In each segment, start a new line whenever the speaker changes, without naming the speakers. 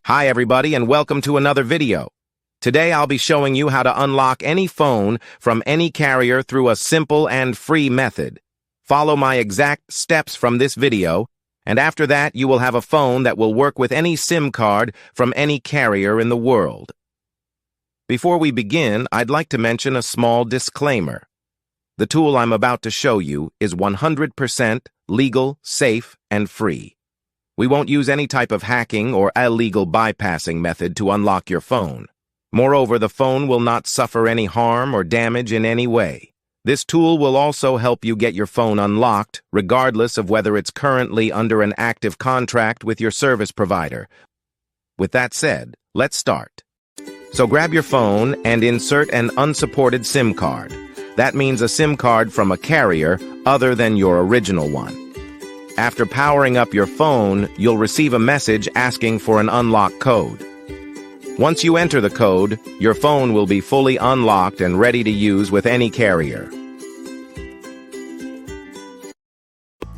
Hi everybody and welcome to another video. Today I'll be showing you how to unlock any phone from any carrier through a simple and free method. Follow my exact steps from this video, and after that you will have a phone that will work with any SIM card from any carrier in the world. Before we begin, I'd like to mention a small disclaimer. The tool I'm about to show you is 100% legal, safe, and free. We won't use any type of hacking or illegal bypassing method to unlock your phone. Moreover, the phone will not suffer any harm or damage in any way. This tool will also help you get your phone unlocked, regardless of whether it's currently under an active contract with your service provider. With that said, let's start. So grab your phone and insert an unsupported SIM card. That means a SIM card from a carrier other than your original one. After powering up your phone, you'll receive a message asking for an unlock code. Once you enter the code, your phone will be fully unlocked and ready to use with any carrier.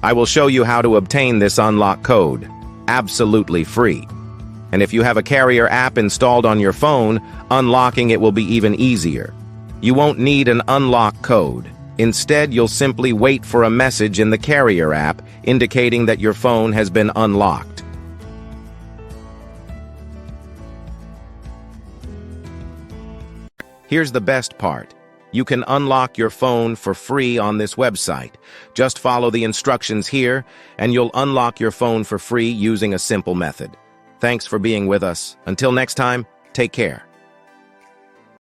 I will show you how to obtain this unlock code, absolutely free. And if you have a carrier app installed on your phone, unlocking it will be even easier. You won't need an unlock code. Instead, you'll simply wait for a message in the carrier app indicating that your phone has been unlocked. Here's the best part. You can unlock your phone for free on this website. Just follow the instructions here, and you'll unlock your phone for free using a simple method. Thanks for being with us. Until next time, take care.